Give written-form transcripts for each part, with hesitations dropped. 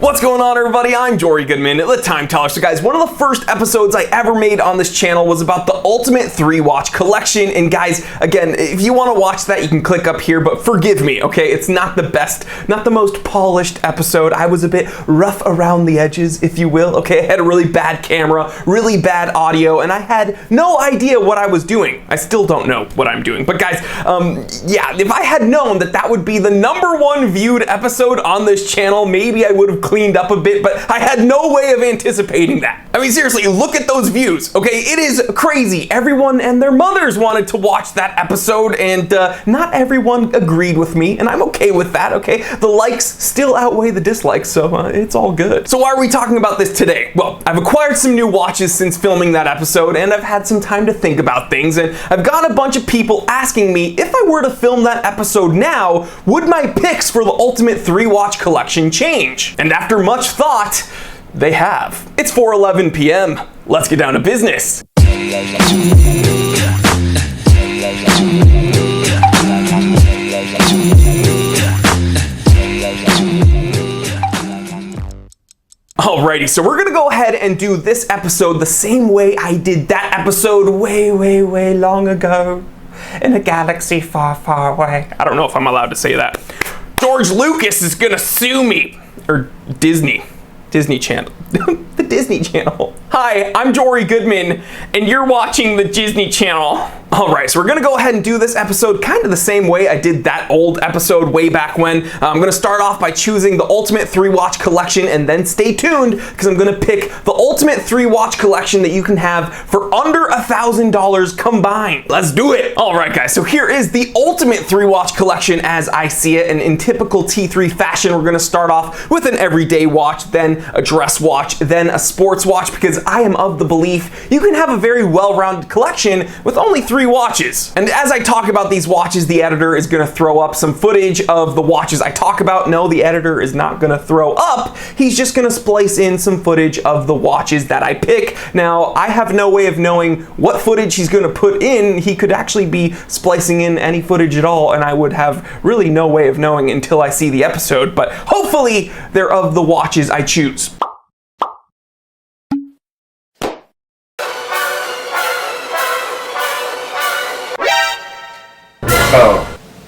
What's going on, everybody? I'm Jory Goodman, the Time Teller. So guys, one of the first episodes I ever made on this channel was about the ultimate 3-watch collection. And guys, again, if you want to watch that, you can click up here, but forgive me, okay? It's not the best, not the most polished episode. I was a bit rough around the edges, if you will, okay? I had a really bad camera, really bad audio, and I had no idea what I was doing. I still don't know what I'm doing. But guys, yeah, if I had known that that would be the #1 viewed episode on this channel, maybe I would have cleaned up a bit, but I had no way of anticipating that. I mean, seriously, look at those views, okay? It is crazy. Everyone and their mothers wanted to watch that episode, and not everyone agreed with me, and I'm okay with that, okay? The likes still outweigh the dislikes, so it's all good. So why are we talking about this today? Well, I've acquired some new watches since filming that episode, and I've had some time to think about things, and I've got a bunch of people asking me if I were to film that episode now, would my picks for the ultimate 3-watch collection change? And after much thought, they have. It's 4:11 p.m. Let's get down to business. Alrighty, so we're gonna go ahead and do this episode the same way I did that episode way long ago in a galaxy far, far away. I don't know if I'm allowed to say that. George Lucas is gonna sue me. Or Disney Channel. The Disney Channel. Hi, I'm Jory Goodman, and you're watching the Disney Channel. Alright, so we're gonna go ahead and do this episode kind of the same way I did that old episode way back when. I'm gonna start off by choosing the ultimate 3-watch collection, and then stay tuned, because I'm gonna pick the ultimate 3-watch collection that you can have for under $1,000 combined. Let's do it! Alright guys, so here is the ultimate 3-watch collection as I see it, and in typical T3 fashion, we're gonna start off with an everyday watch, then a dress watch, then a sports watch, because I am of the belief you can have a very well-rounded collection with only 3 watches. And as I talk about these watches, the editor is gonna throw up some footage of the watches I talk about. No, the editor is not gonna throw up. He's just gonna splice in some footage of the watches that I pick. Now, I have no way of knowing what footage he's gonna put in. He could actually be splicing in any footage at all, and I would have really no way of knowing until I see the episode, but hopefully they're of the watches I choose.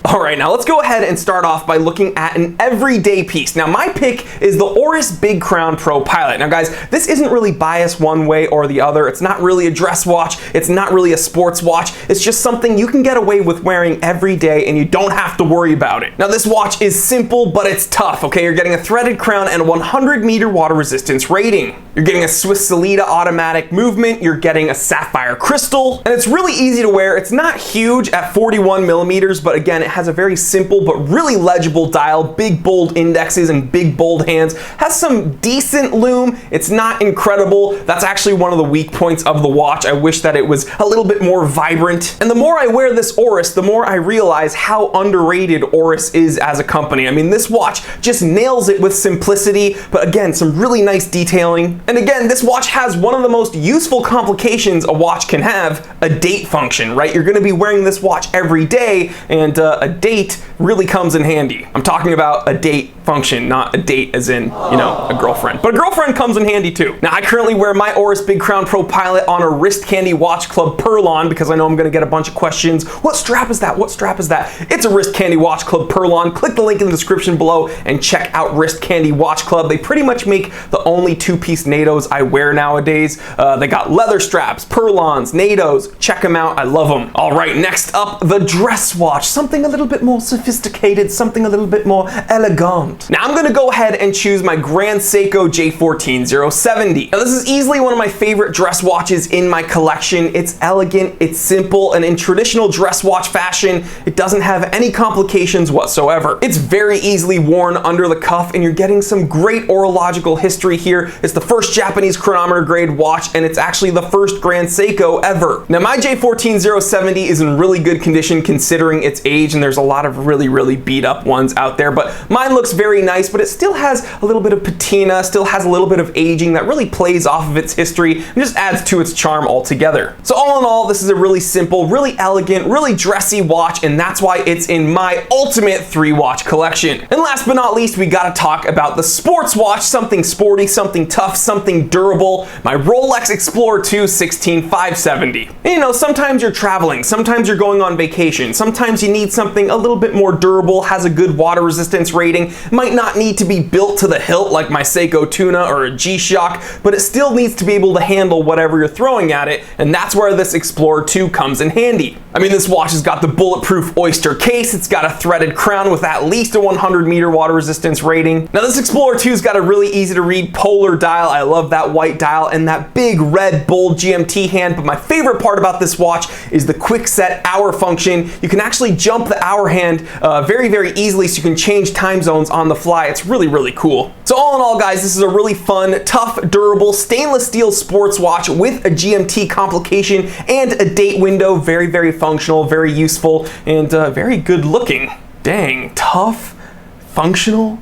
Alright, now let's go ahead and start off by looking at an everyday piece. Now my pick is the Oris Big Crown Pro Pilot. Now guys, this isn't really biased one way or the other. It's not really a dress watch. It's not really a sports watch. It's just something you can get away with wearing every day and you don't have to worry about it. Now this watch is simple, but it's tough, okay? You're getting a threaded crown and a 100-meter water resistance rating. You're getting a Swiss Salida automatic movement. You're getting a sapphire crystal, and it's really easy to wear. It's not huge at 41 millimeters, but again, it has a very simple but really legible dial, big bold indexes and big bold hands, has some decent lume. It's not incredible. That's actually one of the weak points of the watch. I wish that it was a little bit more vibrant. And the more I wear this Oris, the more I realize how underrated Oris is as a company. I mean, this watch just nails it with simplicity, but again, some really nice detailing. And again, this watch has one of the most useful complications a watch can have, a date function, right? You're gonna be wearing this watch every day, and a date really comes in handy. I'm talking about a date function, not a date as in, you know, a girlfriend. But a girlfriend comes in handy too. Now, I currently wear my Oris Big Crown Pro Pilot on a Wrist Candy Watch Club Purlon because I know I'm gonna get a bunch of questions. What strap is that? What strap is that? It's a Wrist Candy Watch Club Purlon. Click the link in the description below and check out Wrist Candy Watch Club. They pretty much make the only 2-piece NATOs I wear nowadays. They got leather straps, Purlons, NATOs. Check them out. I love them. All right, next up, the dress watch. Something a little bit more sophisticated, something a little bit more elegant. Now I'm gonna go ahead and choose my Grand Seiko J14070. Now this is easily one of my favorite dress watches in my collection. It's elegant, it's simple, and in traditional dress watch fashion, it doesn't have any complications whatsoever. It's very easily worn under the cuff, and you're getting some great orological history here. It's the first Japanese chronometer grade watch, and it's actually the first Grand Seiko ever. Now my J14070 is in really good condition considering its age, and there's a lot of really really beat up ones out there, but mine looks very nice, but it still has a little bit of patina, still has a little bit of aging that really plays off of its history and just adds to its charm altogether. So all in all, this is a really simple, really elegant, really dressy watch, and that's why it's in my ultimate 3-watch collection. And last but not least, we gotta talk about the sports watch, something sporty, something tough, something durable, my Rolex Explorer 2 16570. And you know, sometimes you're traveling, sometimes you're going on vacation, sometimes you need something a little bit more durable, has a good water resistance rating, might not need to be built to the hilt like my Seiko Tuna or a G-Shock, but it still needs to be able to handle whatever you're throwing at it, and that's where this Explorer 2 comes in handy. I mean, this watch has got the bulletproof Oyster case, it's got a threaded crown with at least a 100-meter water resistance rating. Now this Explorer 2's got a really easy to read polar dial, I love that white dial, and that big red bold GMT hand, but my favorite part about this watch is the quick set hour function. You can actually jump the hour hand very easily, so you can change time zones on the fly. It's really cool. So all in all, guys, this is a really fun, tough, durable, stainless steel sports watch with a GMT complication and a date window. Very functional, very useful, and very good looking. Dang, tough, functional,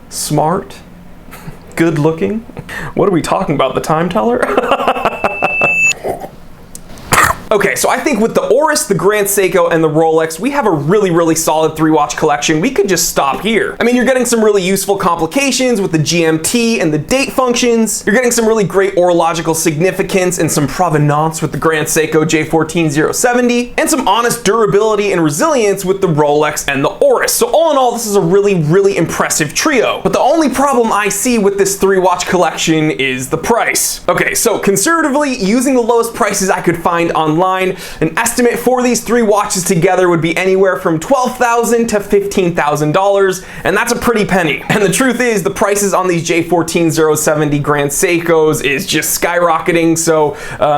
smart, good looking. What are we talking about, the time teller? Okay, so I think with the Oris, the Grand Seiko, and the Rolex, we have a really solid 3-watch collection. We could just stop here. I mean, you're getting some really useful complications with the GMT and the date functions. You're getting some really great orological significance and some provenance with the Grand Seiko J14070, and some honest durability and resilience with the Rolex and the Oris. So all in all, this is a really impressive trio. But the only problem I see with this 3-watch collection is the price. Okay, so conservatively, using the lowest prices I could find online, an estimate for these 3 watches together would be anywhere from $12,000 to $15,000, and that's a pretty penny. And the truth is, the prices on these J14070 Grand Seikos is just skyrocketing, so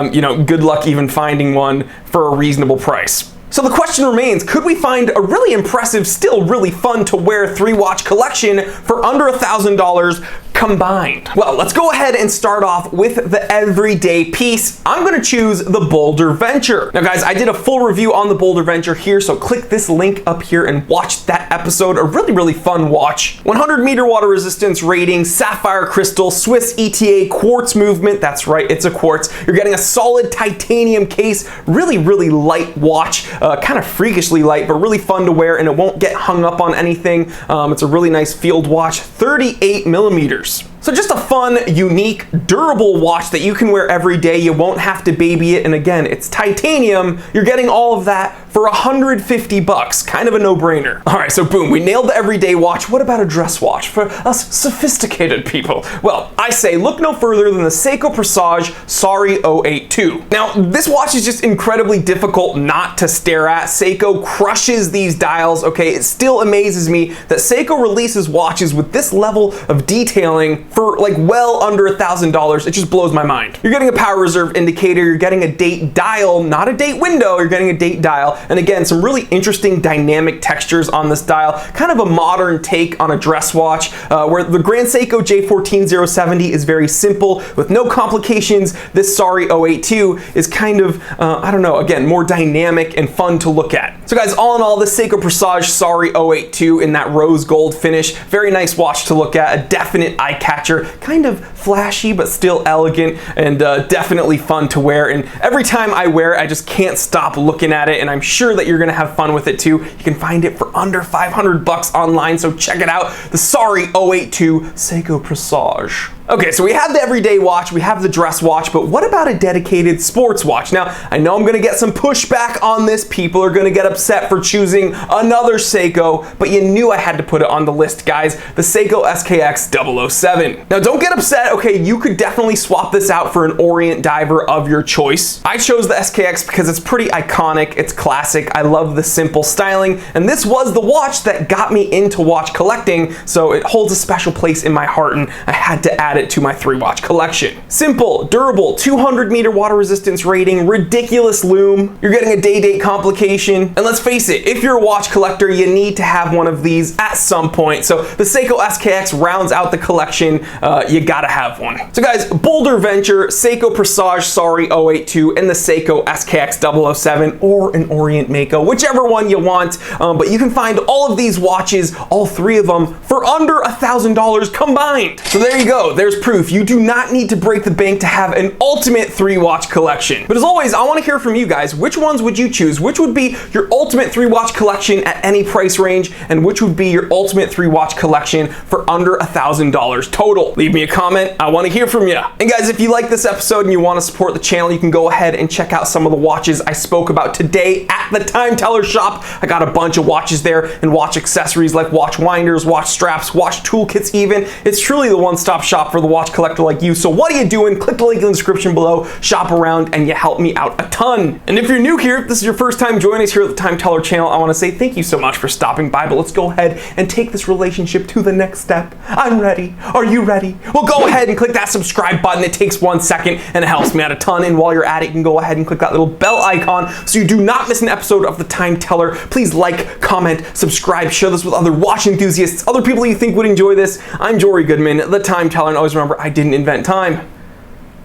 you know, good luck even finding one for a reasonable price. So the question remains, could we find a really impressive, still really fun to wear 3-watch collection for under $1,000 combined? Well, let's go ahead and start off with the everyday piece. I'm gonna choose the Boulder Venture. Now guys, I did a full review on the Boulder Venture here, so click this link up here and watch that episode. A really fun watch. 100-meter water resistance rating, sapphire crystal, Swiss ETA quartz movement. That's right, it's a quartz. You're getting a solid titanium case, really light watch, kind of freakishly light, but really fun to wear, and it won't get hung up on anything. It's a really nice field watch, 38 millimeters. So just a fun, unique, durable watch that you can wear every day. You won't have to baby it, and again, it's titanium. You're getting all of that for $150, kind of a no-brainer. All right, so boom, we nailed the everyday watch. What about a dress watch for us sophisticated people? Well, I say look no further than the Seiko Prestage Sari 082. Now, this watch is just incredibly difficult not to stare at. Seiko crushes these dials, okay? It still amazes me that Seiko releases watches with this level of detailing for like well under $1,000. It just blows my mind. You're getting a power reserve indicator, you're getting a date dial, not a date window, you're getting a date dial. And again, some really interesting dynamic textures on this dial, kind of a modern take on a dress watch, where the Grand Seiko J14070 is very simple with no complications. This Sari 082 is kind of, I don't know, again, more dynamic and fun to look at. So guys, all in all, this Seiko Prestage Sari 082 in that rose gold finish, very nice watch to look at, a definite eye catcher, kind of flashy but still elegant, and definitely fun to wear. And every time I wear it, I just can't stop looking at it, and I'm sure that you're gonna have fun with it too. You can find it for under $500 online, so check it out. The Sari 082 Seiko Prestage. Okay, so we have the everyday watch, we have the dress watch, but what about a dedicated sports watch? Now, I know I'm gonna get some pushback on this. People are gonna get upset for choosing another Seiko, but you knew I had to put it on the list, guys. The Seiko SKX 007. Now, don't get upset, okay? You could definitely swap this out for an Orient diver of your choice. I chose the SKX because it's pretty iconic, it's classic, I love the simple styling, and this was the watch that got me into watch collecting, so it holds a special place in my heart, and I had to add add it to my 3-watch collection. Simple, durable, 200-meter water resistance rating, ridiculous lume. You're getting a day-date complication. And let's face it, if you're a watch collector, you need to have one of these at some point. So the Seiko SKX rounds out the collection. You gotta have one. So guys, Boulder Venture, Seiko Prestage, 082, and the Seiko SKX 007, or an Orient Mako, whichever one you want. But you can find all of these watches, all 3 of them, for under $1,000 combined. So there you go. There's proof. You do not need to break the bank to have an ultimate 3-watch collection. But as always, I want to hear from you guys. Which ones would you choose? Which would be your ultimate 3-watch collection at any price range, and which would be your ultimate 3-watch collection for under $1,000 total? Leave me a comment. I want to hear from you. And guys, if you like this episode and you want to support the channel, you can go ahead and check out some of the watches I spoke about today at the Time Teller shop. I got a bunch of watches there and watch accessories like watch winders, watch straps, watch toolkits even. It's truly the one-stop shop for the watch collector like you. So what are you doing? Click the link in the description below, shop around, and you help me out a ton. And if you're new here, this is your first time joining us here at the Time Teller channel, I want to say thank you so much for stopping by, but let's go ahead and take this relationship to the next step. I'm ready. Are you ready? Well, go ahead and click that subscribe button. It takes 1 second and it helps me out a ton. And while you're at it, you can go ahead and click that little bell icon so you do not miss an episode of the Time Teller. Please like, comment, subscribe, share this with other watch enthusiasts, other people you think would enjoy this. I'm Jory Goodman, the Time Teller, and always remember, I didn't invent time.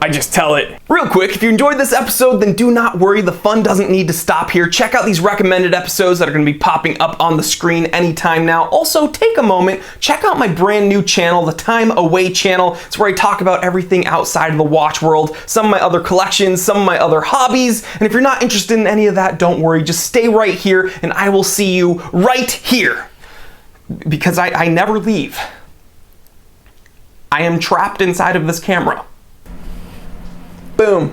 I just tell it. Real quick, if you enjoyed this episode, then do not worry, the fun doesn't need to stop here. Check out these recommended episodes that are gonna be popping up on the screen anytime now. Also, take a moment, check out my brand new channel, the Time Away channel. It's where I talk about everything outside of the watch world, some of my other collections, some of my other hobbies. And if you're not interested in any of that, don't worry, just stay right here and I will see you right here. Because I never leave. I am trapped inside of this camera. Boom.